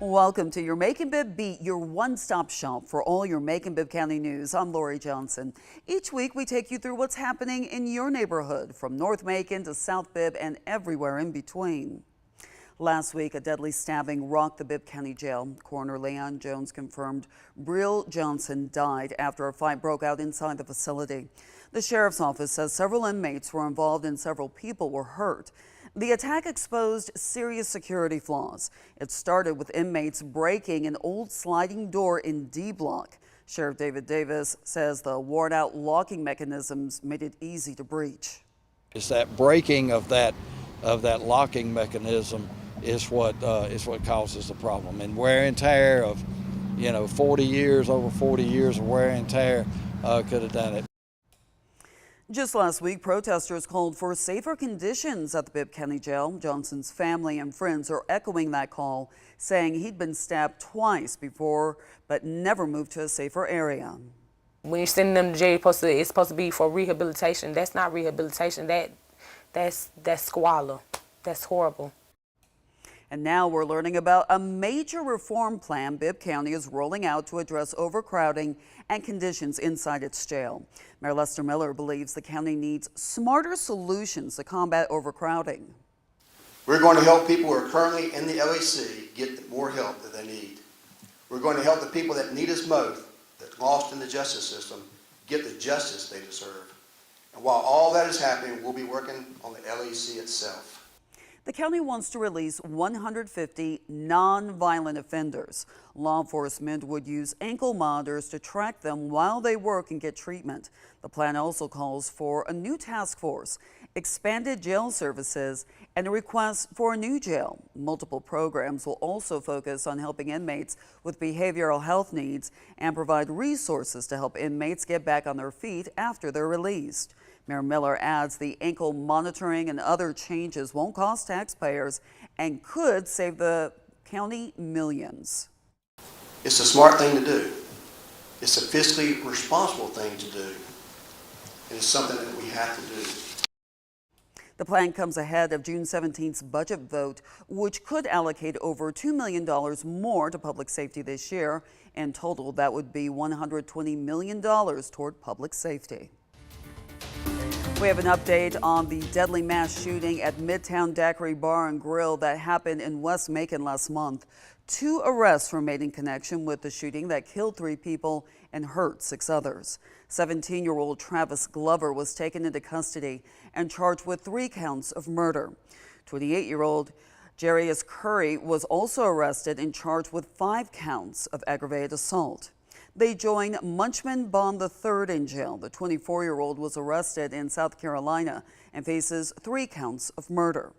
Welcome to your Macon-Bibb Beat, your one-stop shop for all your Macon-Bibb County news. I'm Lori Johnson. Each week we take you through what's happening in your neighborhood, from North Macon to South Bibb and everywhere in between. Last week, a deadly stabbing rocked the Bibb County Jail. Coroner Leon Jones confirmed Brill Johnson died after a fight broke out inside the facility. The sheriff's office says several inmates were involved and several people were hurt. The attack exposed serious security flaws. It started with inmates breaking an old sliding door in D Block. Sheriff David Davis says the worn-out locking mechanisms made it easy to breach. It's that breaking of that locking mechanism is what causes the problem. And wear and tear of, 40 years, over 40 years of wear and tear could have done it. Just last week, protesters called for safer conditions at the Bibb County Jail. Johnson's family and friends are echoing that call, saying he'd been stabbed twice before, but never moved to a safer area. When you're sending them to jail, it's supposed to be for rehabilitation. That's not rehabilitation. That's squalor. That's horrible. And now we're learning about a major reform plan Bibb County is rolling out to address overcrowding and conditions inside its jail. Mayor Lester Miller believes the county needs smarter solutions to combat overcrowding. We're going to help people who are currently in the LEC get more help that they need. We're going to help the people that need us most, that's lost in the justice system, get the justice they deserve. And while all that is happening, we'll be working on the LEC itself. The county wants to release 150 non-violent offenders. Law enforcement would use ankle monitors to track them while they work and get treatment. The plan also calls for a new task force, expanded jail services, and a request for a new jail. Multiple programs will also focus on helping inmates with behavioral health needs and provide resources to help inmates get back on their feet after they're released. Mayor Miller adds the ankle monitoring and other changes won't cost taxpayers and could save the county millions. It's a smart thing to do. It's a fiscally responsible thing to do. And it's something that we have to do. The plan comes ahead of June 17th's budget vote, which could allocate over $2 million more to public safety this year. In total, that would be $120 million toward public safety. We have an update on the deadly mass shooting at Midtown Daiquiri Bar and Grill that happened in West Macon last month. 2 arrests were made in connection with the shooting that killed 3 people and hurt 6 others. 17-year-old Travis Glover was taken into custody and charged with 3 counts of murder. 28-year-old Jarius Curry was also arrested and charged with 5 counts of aggravated assault. They join Munchman Bond III in jail. The 24-year-old was arrested in South Carolina and faces 3 counts of murder.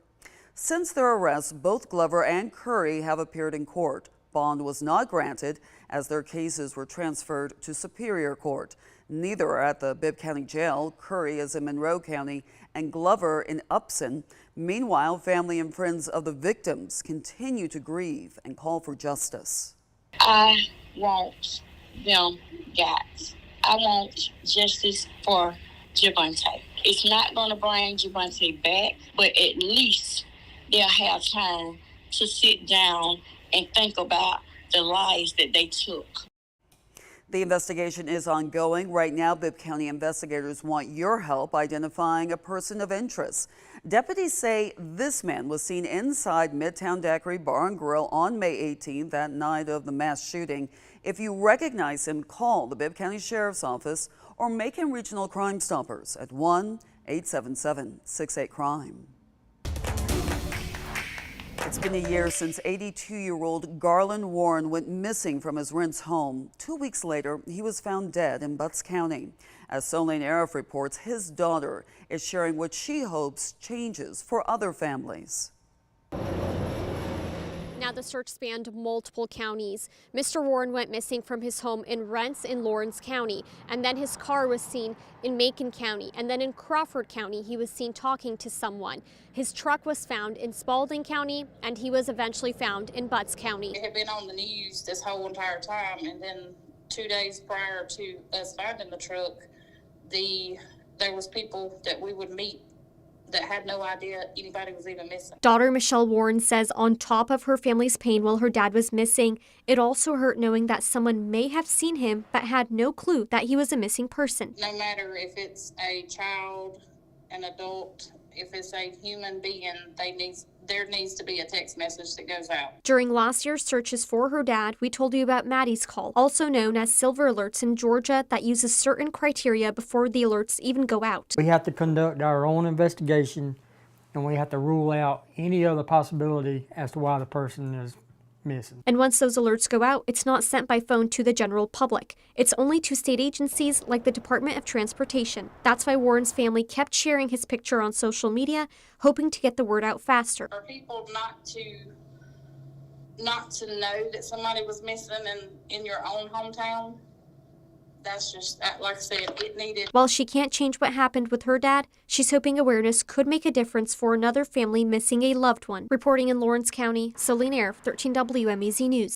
Since their arrests, both Glover and Curry have appeared in court. Bond was not granted as their cases were transferred to Superior Court. Neither are at the Bibb County Jail. Curry is in Monroe County and Glover in Upson. Meanwhile, family and friends of the victims continue to grieve and call for justice. I want them guys. I want justice for Javante. It's not going to bring Javante back, but at least they'll have time to sit down and think about the lives that they took. The investigation is ongoing. Right now, Bibb County investigators want your help identifying a person of interest. Deputies say this man was seen inside Midtown Daiquiri Bar and Grill on May 18th, that night of the mass shooting. If you recognize him, call the Bibb County Sheriff's Office or Macon Regional Crime Stoppers at 1-877-68-CRIME. It's been a year since 82-year-old Garland Warren went missing from his Rents home. 2 weeks later, he was found dead in Butts County. As Solane Arif reports, his daughter is sharing what she hopes changes for other families. Now the search spanned multiple counties. Mr. Warren went missing from his home in Rents in Lawrence County, and then his car was seen in Macon County, and then in Crawford County he was seen talking to someone. His truck was found in Spalding County, and he was eventually found in Butts County. It had been on the news this whole entire time, and then 2 days prior to us finding the truck, there was people that we would meet that had no idea anybody was even missing. Daughter Michelle Warren says on top of her family's pain while her dad was missing, it also hurt knowing that someone may have seen him but had no clue that he was a missing person. No matter if it's a child, an adult, if it's a human being, there needs to be a text message that goes out. During last year's searches for her dad, we told you about Maddie's Call, also known as Silver Alerts in Georgia, that uses certain criteria before the alerts even go out. We have to conduct our own investigation, and we have to rule out any other possibility as to why the person is missing. And once those alerts go out, it's not sent by phone to the general public. It's only to state agencies like the Department of Transportation. That's why Warren's family kept sharing his picture on social media, hoping to get the word out faster. For people not to know that somebody was missing in your own hometown, that's just, like I said, it needed. While she can't change what happened with her dad, she's hoping awareness could make a difference for another family missing a loved one. Reporting in Lawrence County, Celine Air, 13 WMEZ News.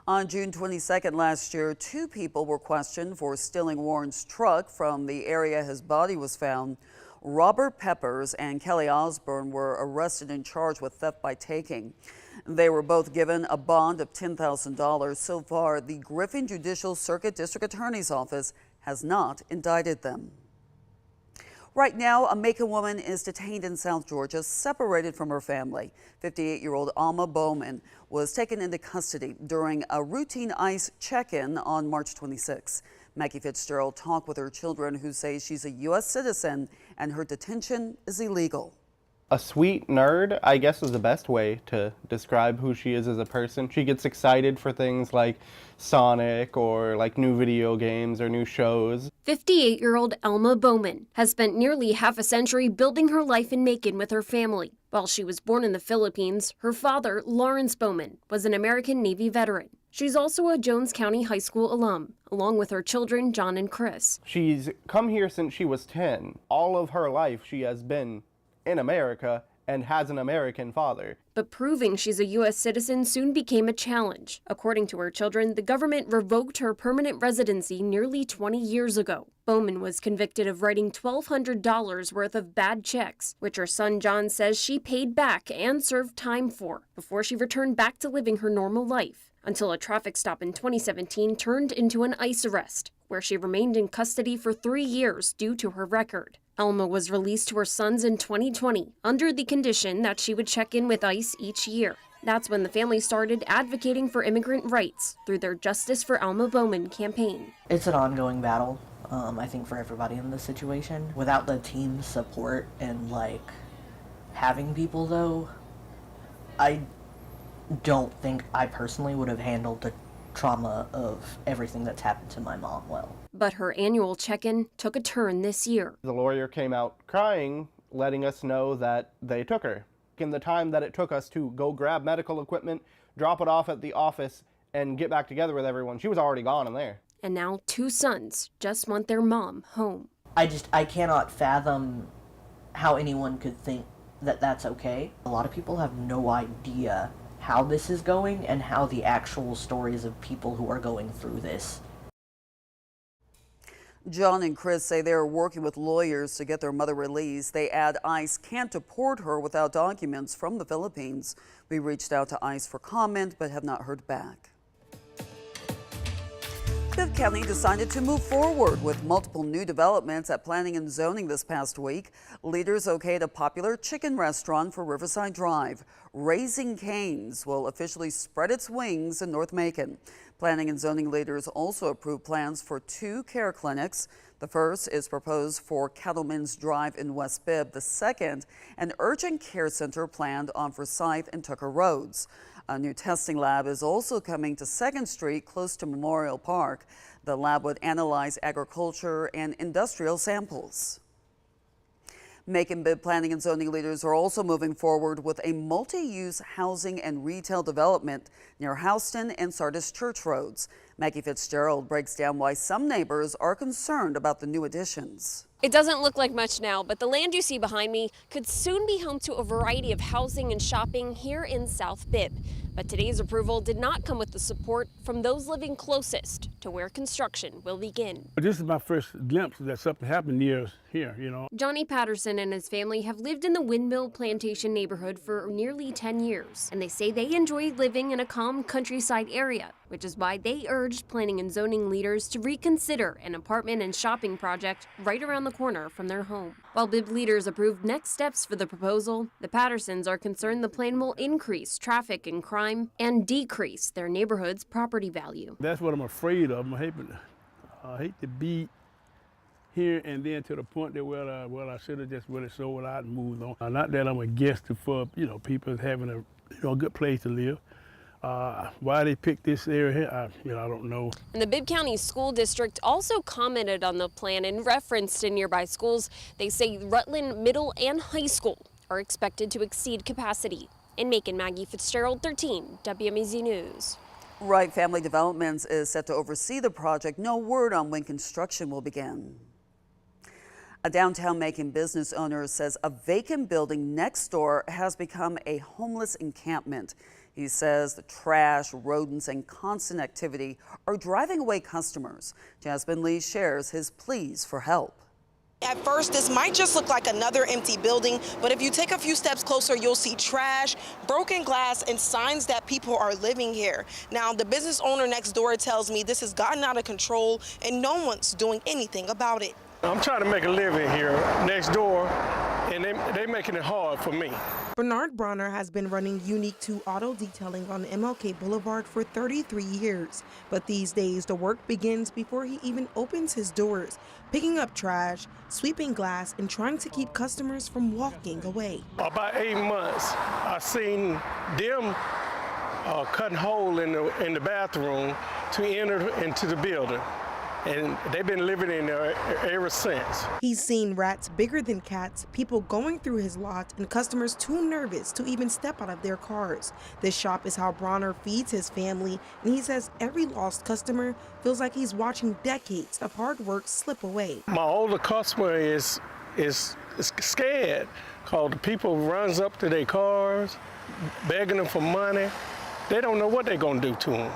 On June 22nd last year, 2 people were questioned for stealing Warren's truck from the area his body was found. Robert Peppers and Kelly Osborne were arrested and charged with theft by taking. They were both given a bond of $10,000. So far, the Griffin Judicial Circuit District Attorney's Office has not indicted them. Right now, a Macon woman is detained in South Georgia, separated from her family. 58-year-old Alma Bowman was taken into custody during a routine ICE check-in on March 26. Maggie Fitzgerald talked with her children, who say she's a U.S. citizen and her detention is illegal. A sweet nerd, I guess, is the best way to describe who she is as a person. She gets excited for things like Sonic or like new video games or new shows. 58-year-old Alma Bowman has spent nearly half a century building her life in Macon with her family. While she was born in the Philippines, her father, Lawrence Bowman, was an American Navy veteran. She's also a Jones County High School alum, along with her children, John and Chris. She's come here since she was 10. All of her life she has been in America and has an American father. But proving she's a U.S. citizen soon became a challenge. According to her children, the government revoked her permanent residency nearly 20 years ago. Bowman was convicted of writing $1,200 worth of bad checks, which her son John says she paid back and served time for before she returned back to living her normal life, until a traffic stop in 2017 turned into an ICE arrest, where she remained in custody for 3 years due to her record. Alma was released to her sons in 2020 under the condition that she would check in with ICE each year. That's when the family started advocating for immigrant rights through their Justice for Alma Bowman campaign. It's an ongoing battle, I think, for everybody in this situation. Without the team's support and, having people, though, I don't think I personally would have handled the trauma of everything that's happened to my mom well. But her annual check-in took a turn this year. The lawyer came out crying, letting us know that they took her. In the time that it took us to go grab medical equipment, drop it off at the office, and get back together with everyone, she was already gone in there. And now 2 sons just want their mom home. I cannot fathom how anyone could think that that's okay. A lot of people have no idea how this is going and how the actual stories of people who are going through this. John and Chris say they are working with lawyers to get their mother released. They add ICE can't deport her without documents from the Philippines. We reached out to ICE for comment but have not heard back. Bibb County decided to move forward with multiple new developments at Planning and Zoning this past week. Leaders okayed a popular chicken restaurant for Riverside Drive. Raising Cane's will officially spread its wings in North Macon. Planning and Zoning leaders also approved plans for 2 care clinics. The first is proposed for Cattleman's Drive in West Bibb. The second, an urgent care center planned on Forsyth and Tucker Roads. A new testing lab is also coming to 2nd Street, close to Memorial Park. The lab would analyze agriculture and industrial samples. Macon-Bibb Planning and Zoning leaders are also moving forward with a multi-use housing and retail development near Houston and Sardis Church Roads. Maggie Fitzgerald breaks down why some neighbors are concerned about the new additions. It doesn't look like much now, but the land you see behind me could soon be home to a variety of housing and shopping here in South Bibb. But today's approval did not come with the support from those living closest to where construction will begin. This is my first glimpse that something happened near here, you know. Johnny Patterson and his family have lived in the Windmill Plantation neighborhood for nearly 10 years, and they say they enjoy living in a calm countryside area, which is why they urged planning and zoning leaders to reconsider an apartment and shopping project right around the corner from their home. While Bibb leaders approved next steps for the proposal, the Pattersons are concerned the plan will increase traffic and crime and decrease their neighborhood's property value. That's what I'm afraid of. I hate to be here and then to the point that I should have just really sold out and moved on. Not that I'm against it for people having a good place to live. Why they picked this area here, I don't know. And the Bibb County School District also commented on the plan and referenced in nearby schools. They say Rutland Middle and High School are expected to exceed capacity. In Macon, Maggie Fitzgerald, 13 WMAZ News. Wright Family Developments is set to oversee the project. No word on when construction will begin. A downtown Macon business owner says a vacant building next door has become a homeless encampment. He says the trash, rodents, and constant activity are driving away customers. Jasmine Lee shares his pleas for help. At first, this might just look like another empty building, but if you take a few steps closer, you'll see trash, broken glass, and signs that people are living here. Now, the business owner next door tells me this has gotten out of control and no one's doing anything about it. I'm trying to make a living here next door, and they're making it hard for me. Bernard Bronner has been running Unique 2 Auto Detailing on MLK Boulevard for 33 years. But these days, the work begins before he even opens his doors, picking up trash, sweeping glass, and trying to keep customers from walking away. About 8 months, I seen them cutting hole in the bathroom to enter into the building. And they've been living in there ever since. He's seen rats bigger than cats, people going through his lot, and customers too nervous to even step out of their cars. This shop is how Bronner feeds his family, and he says every lost customer feels like he's watching decades of hard work slip away. My older customer is scared because the people runs up to their cars, begging them for money. They don't know what they're gonna do to them.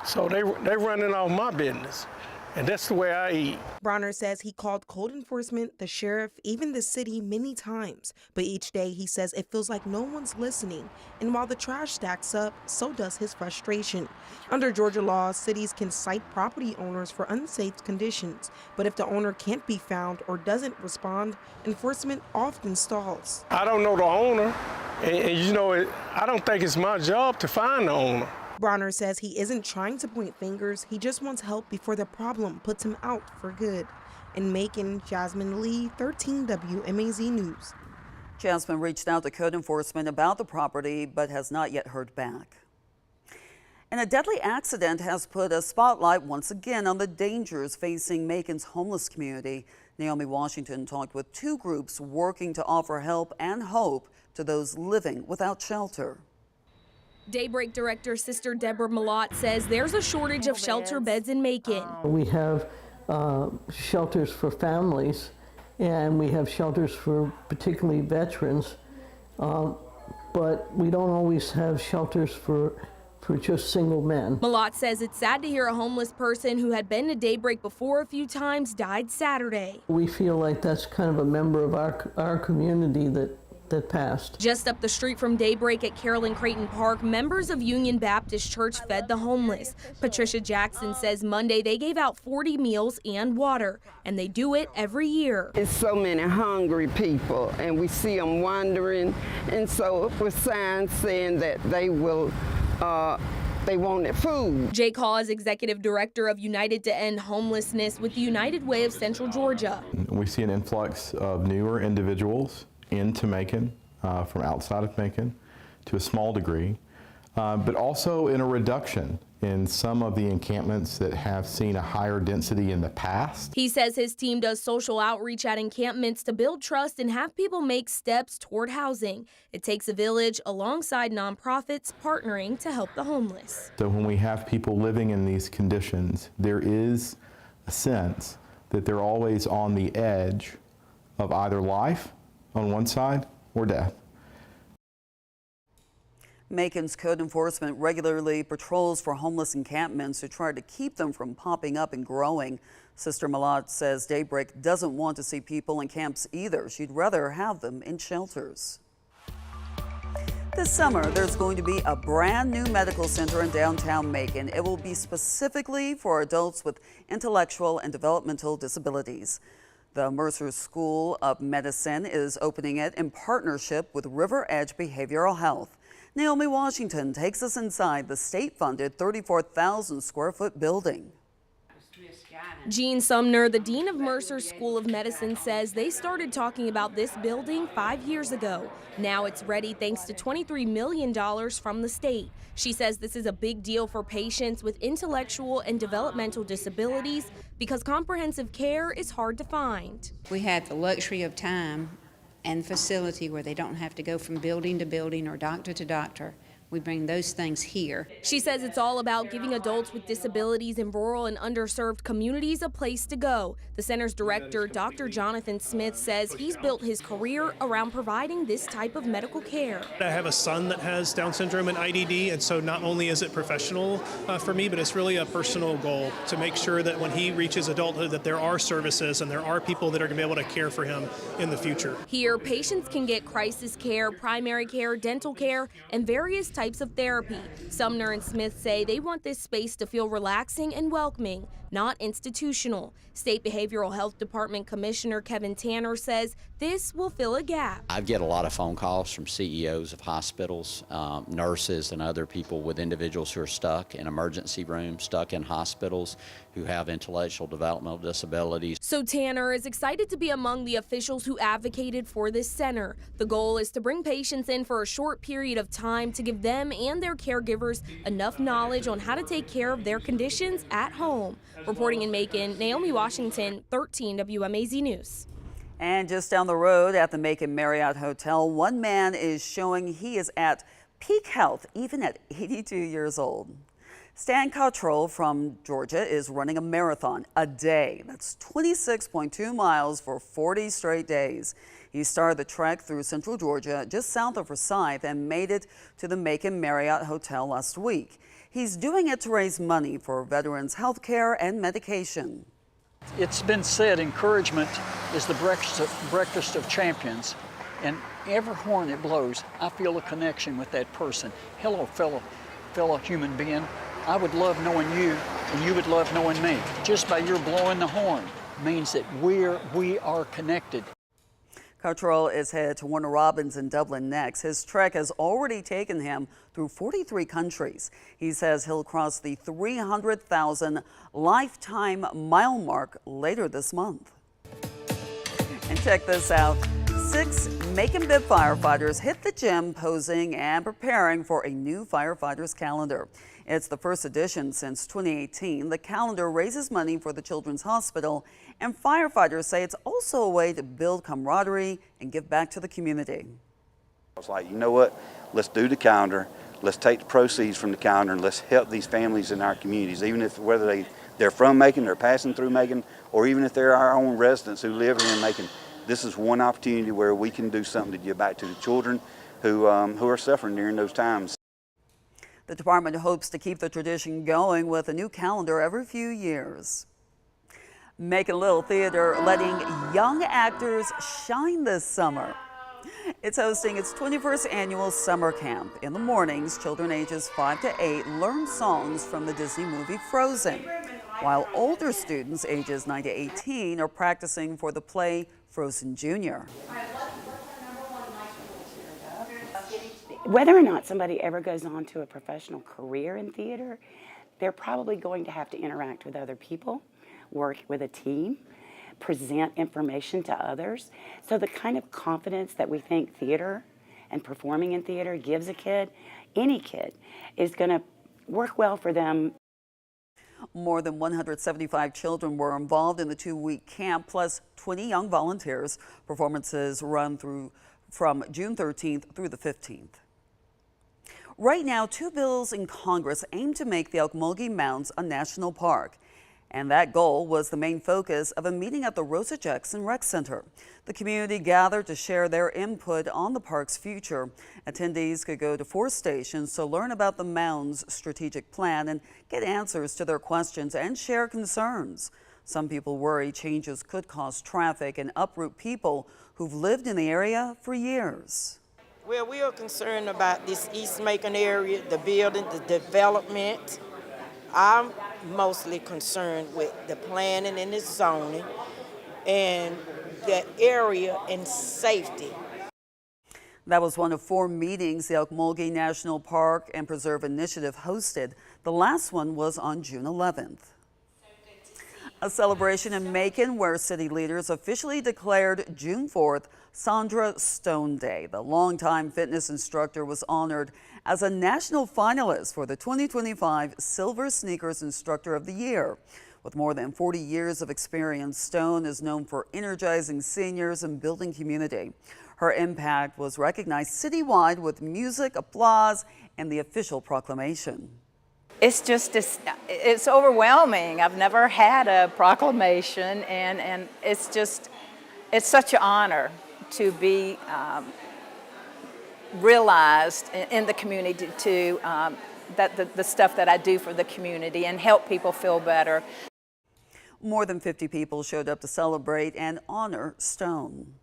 So they running off my business. And that's the way I eat. Bronner says he called code enforcement, the sheriff, even the city many times. But each day he says it feels like no one's listening. And while the trash stacks up, so does his frustration. Under Georgia law, cities can cite property owners for unsafe conditions. But if the owner can't be found or doesn't respond, enforcement often stalls. I don't know the owner. And I don't think it's my job to find the owner. Bronner says he isn't trying to point fingers, he just wants help before the problem puts him out for good. In Macon, Jasmine Lee, 13 WMAZ News. Jasmine reached out to code enforcement about the property but has not yet heard back. And a deadly accident has put a spotlight once again on the dangers facing Macon's homeless community. Naomi Washington talked with two groups working to offer help and hope to those living without shelter. Daybreak Director Sister Deborah Malott says there's a shortage of shelter beds in Macon. We have shelters for families, and we have shelters for particularly veterans, but we don't always have shelters for just single men. Malott says it's sad to hear a homeless person who had been to Daybreak before a few times died Saturday. We feel like that's kind of a member of our community that passed. Just up the street from Daybreak at Carroll and Creighton Park, members of Union Baptist Church fed the homeless. Patricia Jackson says Monday they gave out 40 meals and water, and they do it every year. It's so many hungry people, and we see them wandering, and so with signs saying that they wanted food. Jake Hall is Executive Director of United to End Homelessness with the United Way of Central Georgia. We see an influx of newer individuals into Macon, from outside of Macon to a small degree, but also in a reduction in some of the encampments that have seen a higher density in the past. He says his team does social outreach at encampments to build trust and have people make steps toward housing. It takes a village alongside nonprofits partnering to help the homeless. So when we have people living in these conditions, there is a sense that they're always on the edge of either life on one side or death. Macon's code enforcement regularly patrols for homeless encampments to try to keep them from popping up and growing. Sister Malott says Daybreak doesn't want to see people in camps either. She'd rather have them in shelters. This summer, there's going to be a brand new medical center in downtown Macon. It will be specifically for adults with intellectual and developmental disabilities. The Mercer School of Medicine is opening it in partnership with River Edge Behavioral Health. Naomi Washington takes us inside the state-funded 34,000 square foot building. Jean Sumner, the dean of Mercer School of Medicine, says they started talking about this building 5 years ago. Now it's ready thanks to $23 million from the state. She says this is a big deal for patients with intellectual and developmental disabilities because comprehensive care is hard to find. We have the luxury of time and facility where they don't have to go from building to building or doctor to doctor. We bring those things here. She says it's all about giving adults with disabilities in rural and underserved communities a place to go. The center's director, Dr. Jonathan Smith, says he's built his career around providing this type of medical care. I have a son that has Down syndrome and IDD, and so not only is it professional for me, but it's really a personal goal to make sure that when he reaches adulthood that there are services and there are people that are going to be able to care for him in the future. Here, patients can get crisis care, primary care, dental care, and various types of therapy. Sumner and Smith say they want this space to feel relaxing and welcoming, not institutional. State Behavioral Health Department Commissioner Kevin Tanner says this will fill a gap. I get a lot of phone calls from CEOs of hospitals, nurses, and other people with individuals who are stuck in emergency rooms, stuck in hospitals, who have intellectual developmental disabilities. So Tanner is excited to be among the officials who advocated for this center. The goal is to bring patients in for a short period of time to give them and their caregivers enough knowledge on how to take care of their conditions at home. Reporting in Macon, Naomi Washington, 13 WMAZ News. And just down the road at the Macon Marriott Hotel, one man is showing he is at peak health even at 82 years old. Stan Cottrell from Georgia is running a marathon a day. That's 26.2 miles for 40 straight days. He started the trek through central Georgia, just south of Forsyth, and made it to the Macon Marriott Hotel last week. He's doing it to raise money for veterans' health care and medication. It's been said encouragement is the breakfast of champions, and every horn it blows, I feel a connection with that person. Hello, fellow human being. I would love knowing you, and you would love knowing me. Just by your blowing the horn means that we are connected. Cottrell is headed to Warner Robins in Dublin next. His trek has already taken him through 43 countries. He says he'll cross the 300,000 lifetime mile mark later this month. And check this out. 6 Macon-Bibb firefighters hit the gym posing and preparing for a new Firefighters Calendar. It's the first edition since 2018. The calendar raises money for the Children's Hospital, and firefighters say it's also a way to build camaraderie and give back to the community. I was like, you know what? Let's do the calendar. Let's take the proceeds from the calendar and let's help these families in our communities, even if whether they're from Macon, they're passing through Macon, or even if they're our own residents who live in Macon. This is one opportunity where we can do something to give back to the children who are suffering during those times. The department hopes to keep the tradition going with a new calendar every few years. Macon Little Theater letting young actors shine this summer. It's hosting its 21st annual summer camp. In the mornings, children ages 5 to 8 learn songs from the Disney movie Frozen, while older students ages 9 to 18 are practicing for the play Frozen Jr. Whether or not somebody ever goes on to a professional career in theater, they're probably going to have to interact with other people, work with a team, present information to others. So the kind of confidence that we think theater and performing in theater gives a kid, any kid, is going to work well for them. More than 175 children were involved in the 2-week camp, plus 20 young volunteers. Performances run from June 13th through the 15th. Right now, 2 bills in Congress aim to make the Ocmulgee Mounds a national park. And that goal was the main focus of a meeting at the Rosa Jackson Rec Center. The community gathered to share their input on the park's future. Attendees could go to 4 stations to learn about the Mounds' strategic plan and get answers to their questions and share concerns. Some people worry changes could cause traffic and uproot people who've lived in the area for years. Well, we are concerned about this East Macon area, the building, the development. I'm mostly concerned with the planning and the zoning and the area and safety. That was one of 4 meetings the Ocmulgee National Park and Preserve Initiative hosted. The last one was on June 11th. A celebration in Macon where city leaders officially declared June 4th Sandra Stone Day. The longtime fitness instructor was honored as a national finalist for the 2025 Silver Sneakers Instructor of the Year. With more than 40 years of experience, Stone is known for energizing seniors and building community. Her impact was recognized citywide with music, applause, and the official proclamation. It's overwhelming. I've never had a proclamation, and it's such an honor to be realized in the community, to that the stuff that I do for the community and help people feel better. More than 50 people showed up to celebrate and honor Stone.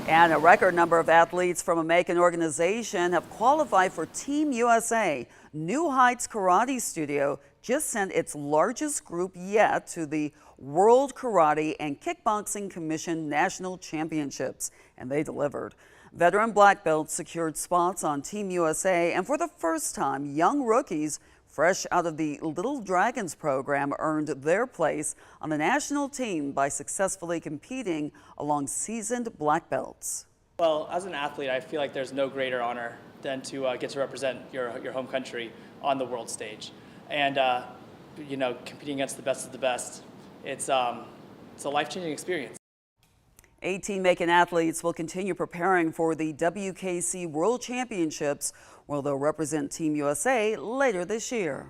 And a record number of athletes from a Macon organization have qualified for Team USA. New Heights Karate Studio just sent its largest group yet to the World Karate and Kickboxing Commission National Championships, and they delivered. Veteran black belts secured spots on Team USA, and for the first time, young rookies fresh out of the Little Dragons program earned their place on the national team by successfully competing along seasoned black belts. Well, as an athlete, I feel like there's no greater honor than to get to represent your home country on the world stage. And, competing against the best of the best, it's a life-changing experience. 18 Macon athletes will continue preparing for the WKC World Championships, where they'll represent Team USA later this year.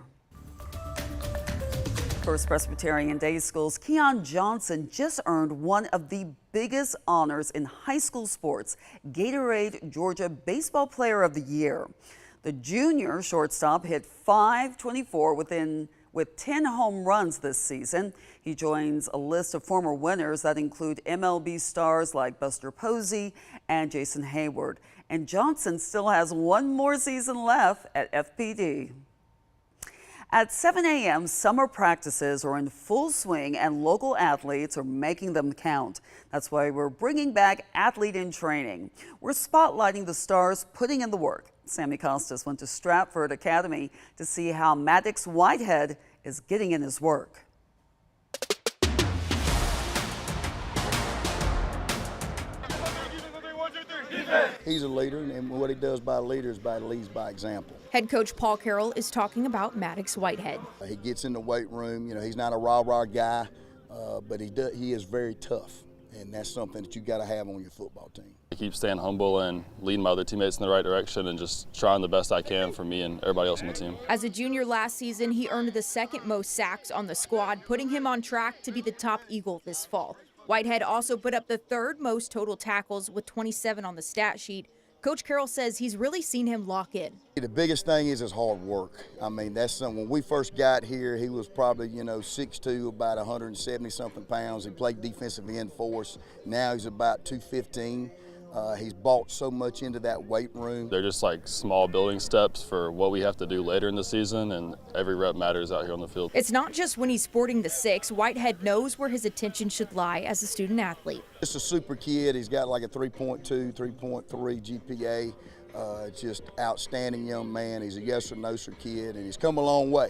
First Presbyterian Day School's Keon Johnson just earned one of the biggest honors in high school sports, Gatorade Georgia Baseball Player of the Year. The junior shortstop hit .524 with 10 home runs this season. He joins a list of former winners that include MLB stars like Buster Posey and Jason Hayward. And Johnson still has one more season left at FPD. At 7 a.m., summer practices are in full swing and local athletes are making them count. That's why we're bringing back Athlete in Training. We're spotlighting the stars putting in the work. Sammy Costas went to Stratford Academy to see how Maddox Whitehead is getting in his work. He's a leader, and what he does by leader is leads by example. Head coach Paul Carroll is talking about Maddox Whitehead. He gets in the weight room. He's not a rah-rah guy, but he is very tough, and that's something that you got to have on your football team. I keep staying humble and leading my other teammates in the right direction and just trying the best I can for me and everybody else on the team. As a junior last season, he earned the second most sacks on the squad, putting him on track to be the top Eagle this fall. Whitehead also put up the third most total tackles with 27 on the stat sheet. Coach Carroll says he's really seen him lock in. The biggest thing is his hard work. I mean, that's something. When we first got here, he was probably, 6'2", about 170-something pounds. He played defensive end for us. Now he's about 215. He's bought so much into that weight room. They're just like small building steps for what we have to do later in the season, and every rep matters out here on the field. It's not just when he's sporting the 6. Whitehead knows where his attention should lie as a student athlete. Just a super kid. He's got like a 3.2, 3.3 GPA. Just outstanding young man. He's a yes or no sir kid, and he's come a long way.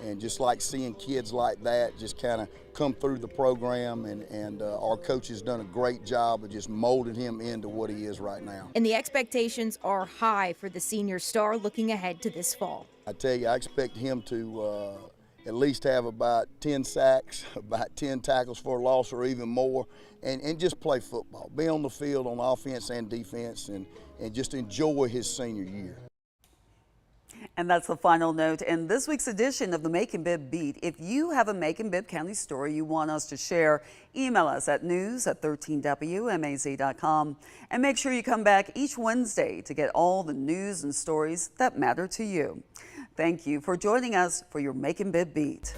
And just like seeing kids like that just kind of come through the program, and our coach has done a great job of just molding him into what he is right now. And the expectations are high for the senior star looking ahead to this fall. I tell you, I expect him to at least have about 10 sacks, about 10 tackles for a loss or even more, and just play football. Be on the field on offense and defense, and just enjoy his senior year. And that's the final note in this week's edition of the Macon-Bibb Beat. If you have a Macon-Bibb County story you want us to share, email us at news@13wmaz.com. And make sure you come back each Wednesday to get all the news and stories that matter to you. Thank you for joining us for your Macon-Bibb Beat.